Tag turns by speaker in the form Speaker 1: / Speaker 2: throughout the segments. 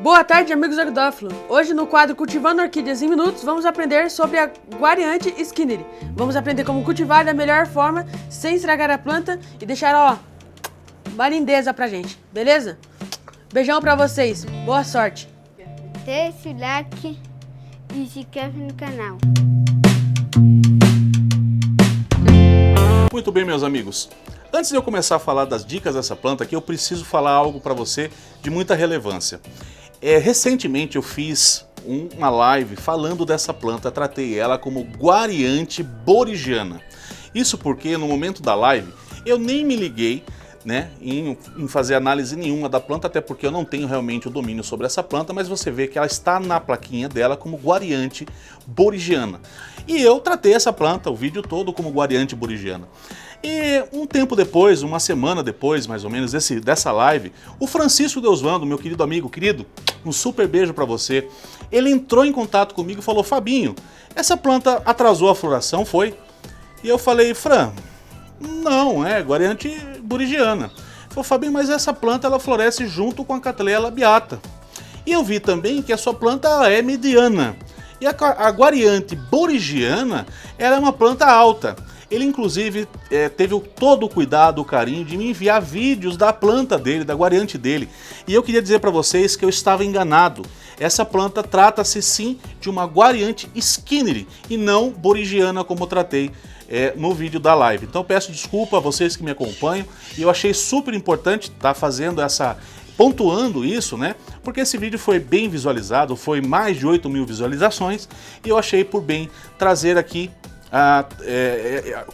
Speaker 1: Boa tarde, amigos agridofilos. Hoje no quadro Cultivando Orquídeas em Minutos, vamos aprender sobre a Guariante Skinneri. Vamos aprender como cultivar da melhor forma, sem estragar a planta e deixar, uma lindeza pra gente, beleza? Beijão pra vocês, boa sorte!
Speaker 2: Deixe o like e se inscreve no canal.
Speaker 3: Muito bem, meus amigos. Antes de eu começar a falar das dicas dessa planta aqui, eu preciso falar algo para você de muita relevância. Recentemente eu fiz uma live falando dessa planta, tratei ela como Guariante borigiana. Isso porque no momento da live eu nem me liguei em fazer análise nenhuma da planta, até porque eu não tenho realmente o domínio sobre essa planta, mas você vê que ela está na plaquinha dela como Guariante borigiana. E eu tratei essa planta, o vídeo todo, como Guariante borigiana. E um tempo depois, uma semana depois, mais ou menos, dessa live, o Francisco Deusvando, meu querido amigo, um super beijo para você, ele entrou em contato comigo e falou: Fabinho, essa planta atrasou a floração, foi? E eu falei: Fran, não, é Guariante borigiana. Ele falou: Fabinho, mas essa planta ela floresce junto com a Cattleya labiata. E eu vi também que a sua planta é mediana. E a Guariante borigiana, ela é uma planta alta. Ele inclusive teve todo o cuidado, o carinho de me enviar vídeos da planta dele, da Guariante dele. E eu queria dizer para vocês que eu estava enganado. Essa planta trata-se sim de uma Guariante Skinneri e não borigiana como eu tratei no vídeo da live. Então peço desculpa a vocês que me acompanham e eu achei super importante estar fazendo pontuando isso, porque esse vídeo foi bem visualizado, foi mais de 8.000 visualizações e eu achei por bem trazer aqui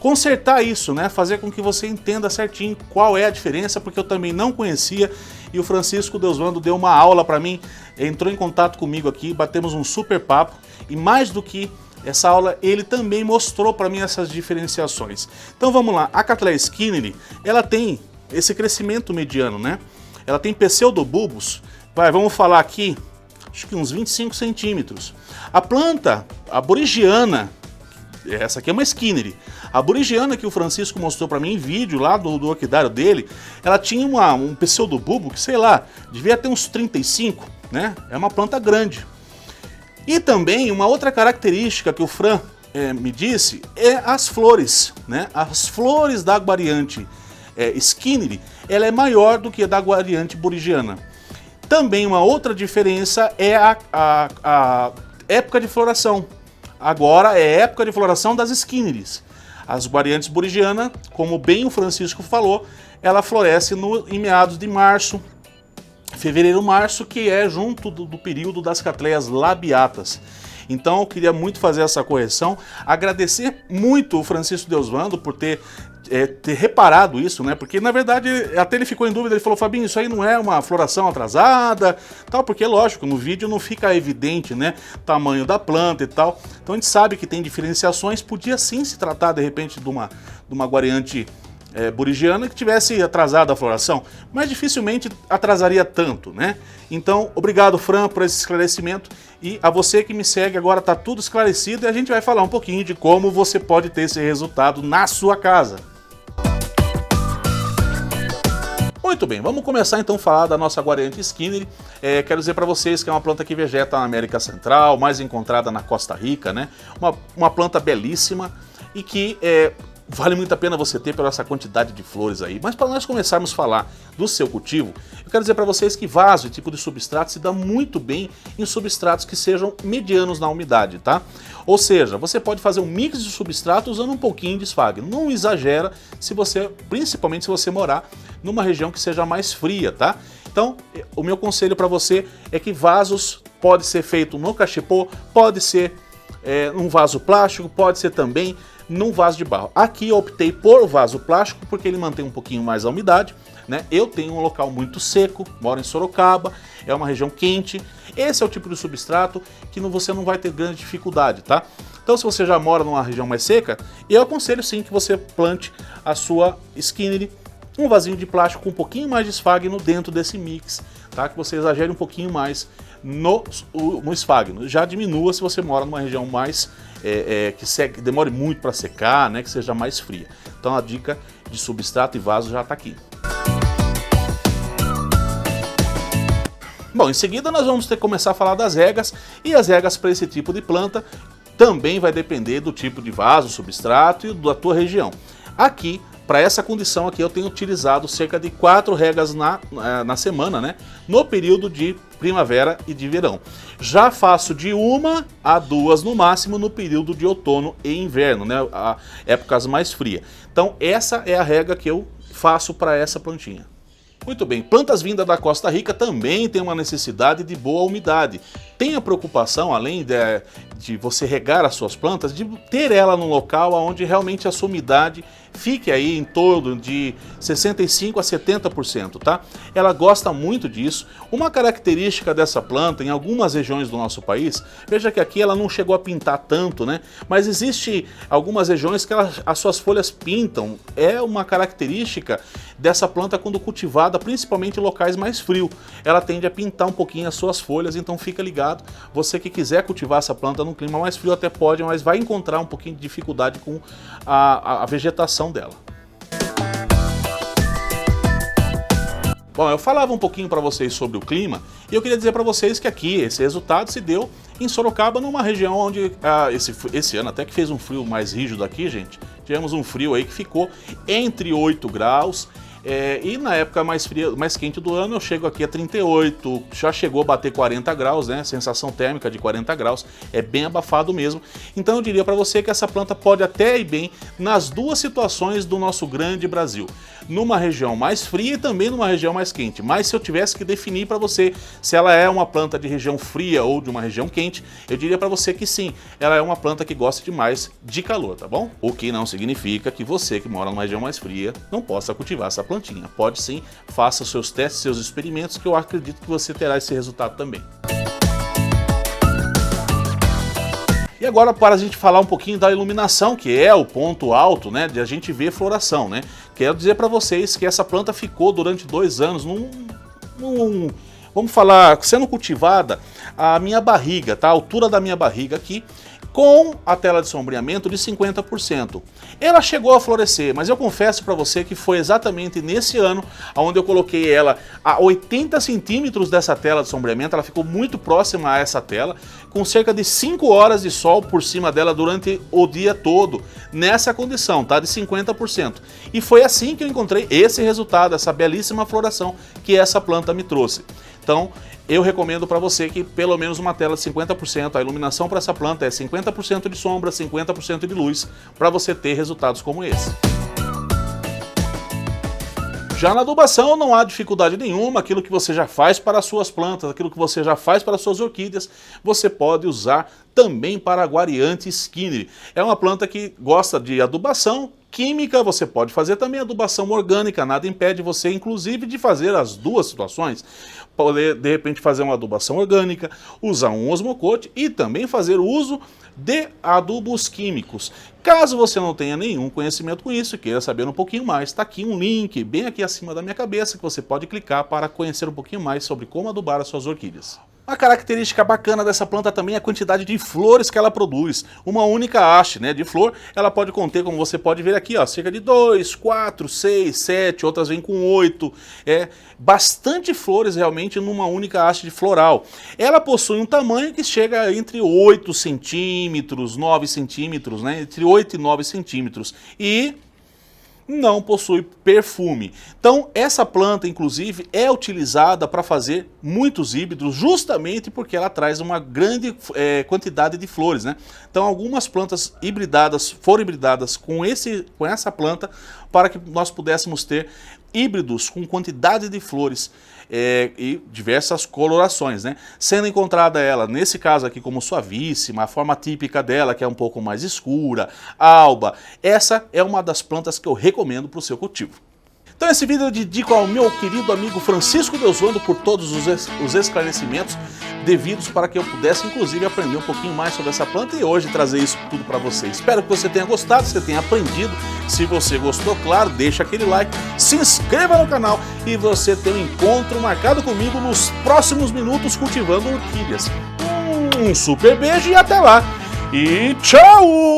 Speaker 3: consertar isso, fazer com que você entenda certinho qual é a diferença, porque eu também não conhecia e o Francisco Deusvando deu uma aula para mim, entrou em contato comigo aqui, batemos um super papo e mais do que essa aula ele também mostrou para mim essas diferenciações. Então vamos lá, a Cattleya Skinneri, ela tem esse crescimento mediano, ela tem pseudobulbos, vamos falar aqui, acho que uns 25 centímetros. A planta, a borigiana, essa aqui é uma Skinneri. A borigiana que o Francisco mostrou para mim em vídeo lá do orquidário dele, ela tinha um pseudobulbo que, sei lá, devia ter uns 35, É uma planta grande. E também uma outra característica que o Fran me disse é as flores, As flores da Guariante Skinneri, ela é maior do que a da Guariante borigiana. Também uma outra diferença é a época de floração. Agora é época de floração das Skinneris. As Guariantes borigiana, como bem o Francisco falou, ela floresce em meados de março, fevereiro, março, que é junto do período das Cattleyas labiatas. Então eu queria muito fazer essa correção, agradecer muito o Francisco Deusvando por ter reparado isso, porque na verdade até ele ficou em dúvida, ele falou: Fabinho, isso aí não é uma floração atrasada, tal, porque lógico, no vídeo não fica evidente, tamanho da planta e tal, então a gente sabe que tem diferenciações, podia sim se tratar de repente de uma Guariante borigiana que tivesse atrasado a floração, mas dificilmente atrasaria tanto, Então, obrigado, Fran, por esse esclarecimento e a você que me segue agora está tudo esclarecido e a gente vai falar um pouquinho de como você pode ter esse resultado na sua casa. Muito bem, vamos começar então a falar da nossa Guariante Skinneri. Quero dizer para vocês que é uma planta que vegeta na América Central, mais encontrada na Costa Rica, Uma planta belíssima e que vale muito a pena você ter pela essa quantidade de flores aí. Mas para nós começarmos a falar do seu cultivo, eu quero dizer para vocês que vaso e tipo de substrato se dá muito bem em substratos que sejam medianos na umidade, tá? Ou seja, você pode fazer um mix de substrato usando um pouquinho de esfagno. Não exagera, principalmente se você morar numa região que seja mais fria, tá? Então, o meu conselho para você é que vasos pode ser feito no cachepô, pode ser num vaso plástico, pode ser também num vaso de barro. Aqui eu optei por vaso plástico porque ele mantém um pouquinho mais a umidade, Eu tenho um local muito seco, moro em Sorocaba, é uma região quente. Esse é o tipo de substrato que você não vai ter grande dificuldade, tá? Então se você já mora numa região mais seca, eu aconselho sim que você plante a sua Skinneri, um vasinho de plástico com um pouquinho mais de esfagno dentro desse mix, tá? Que você exagere um pouquinho mais no esfagno. Já diminua se você mora numa região mais que demore muito para secar, que seja mais fria. Então a dica de substrato e vaso já está aqui. Bom, em seguida nós vamos ter que começar a falar das regas, e as regas para esse tipo de planta também vai depender do tipo de vaso, substrato e da tua região. Aqui, para essa condição aqui, eu tenho utilizado cerca de 4 regas na semana, né? No período de primavera e de verão. Já faço de 1 a 2 no máximo no período de outono e inverno, né? Épocas mais frias. Então essa é a rega que eu faço para essa plantinha. Muito bem, plantas vindas da Costa Rica também têm uma necessidade de boa umidade. Tenha preocupação, além de você regar as suas plantas, de ter ela num local onde realmente a sua umidade fique aí em torno de 65% a 70%, tá? Ela gosta muito disso. Uma característica dessa planta em algumas regiões do nosso país, veja que aqui ela não chegou a pintar tanto, né? Mas existe algumas regiões que as suas folhas pintam. É uma característica dessa planta quando cultivada, principalmente em locais mais frios. Ela tende a pintar um pouquinho as suas folhas, então fica ligado. Você que quiser cultivar essa planta num clima mais frio até pode, mas vai encontrar um pouquinho de dificuldade com a vegetação dela. Bom, eu falava um pouquinho para vocês sobre o clima e eu queria dizer para vocês que aqui esse resultado se deu em Sorocaba, numa região onde esse ano até que fez um frio mais rígido aqui, gente. Tivemos um frio aí que ficou entre 8 graus. E na época mais fria, mais quente do ano, eu chego aqui a 38, já chegou a bater 40 graus, né? Sensação térmica de 40 graus, é bem abafado mesmo. Então eu diria para você que essa planta pode até ir bem nas duas situações do nosso grande Brasil. Numa região mais fria e também numa região mais quente. Mas se eu tivesse que definir para você se ela é uma planta de região fria ou de uma região quente, eu diria para você que sim, ela é uma planta que gosta demais de calor, tá bom? O que não significa que você que mora numa região mais fria não possa cultivar essa plantinha. Pode sim, faça seus testes, seus experimentos, que eu acredito que você terá esse resultado também. E agora, para a gente falar um pouquinho da iluminação, que é o ponto alto, né, de a gente ver floração, né? Quero dizer para vocês que essa planta ficou durante 2 anos vamos falar, sendo cultivada a minha barriga, tá? A altura da minha barriga aqui, com a tela de sombreamento de 50%. Ela chegou a florescer, mas eu confesso para você que foi exatamente nesse ano onde eu coloquei ela a 80 centímetros dessa tela de sombreamento. Ela ficou muito próxima a essa tela, com cerca de 5 horas de sol por cima dela durante o dia todo, nessa condição, tá? De 50%. E foi assim que eu encontrei esse resultado, essa belíssima floração que essa planta me trouxe. Então, eu recomendo para você que pelo menos uma tela de 50%, a iluminação para essa planta é 50% de sombra, 50% de luz, para você ter resultados como esse. Já na adubação não há dificuldade nenhuma, aquilo que você já faz para as suas plantas, aquilo que você já faz para as suas orquídeas, você pode usar também para a Guariante Skinner. É uma planta que gosta de adubação química, você pode fazer também adubação orgânica, nada impede você inclusive de fazer as duas situações. Poder de repente fazer uma adubação orgânica, usar um osmocote e também fazer uso de adubos químicos. Caso você não tenha nenhum conhecimento com isso e queira saber um pouquinho mais, está aqui um link bem aqui acima da minha cabeça que você pode clicar para conhecer um pouquinho mais sobre como adubar as suas orquídeas. Uma característica bacana dessa planta também é a quantidade de flores que ela produz. Uma única haste, né, de flor, ela pode conter, como você pode ver aqui, ó, cerca de 2, 4, 6, 7, outras vêm com 8. Bastante flores realmente numa única haste de floral. Ela possui um tamanho que chega entre 8 centímetros, 9 centímetros, né, entre 8 e 9 centímetros. E não possui perfume. Então essa planta inclusive é utilizada para fazer muitos híbridos justamente porque ela traz uma grande quantidade de flores, né? Então algumas plantas hibridadas foram hibridadas com essa planta para que nós pudéssemos ter híbridos com quantidade de flores e diversas colorações, né? Sendo encontrada ela, nesse caso aqui, como suavíssima, a forma típica dela, que é um pouco mais escura, alba. Essa é uma das plantas que eu recomendo para o seu cultivo. Então esse vídeo eu dedico ao meu querido amigo Francisco Deusvando por todos os esclarecimentos devidos para que eu pudesse inclusive aprender um pouquinho mais sobre essa planta e hoje trazer isso tudo para você. Espero que você tenha gostado, que você tenha aprendido. Se você gostou, claro, deixa aquele like, se inscreva no canal e você tem um encontro marcado comigo nos próximos minutos cultivando orquídeas. Um super beijo e até lá! E tchau!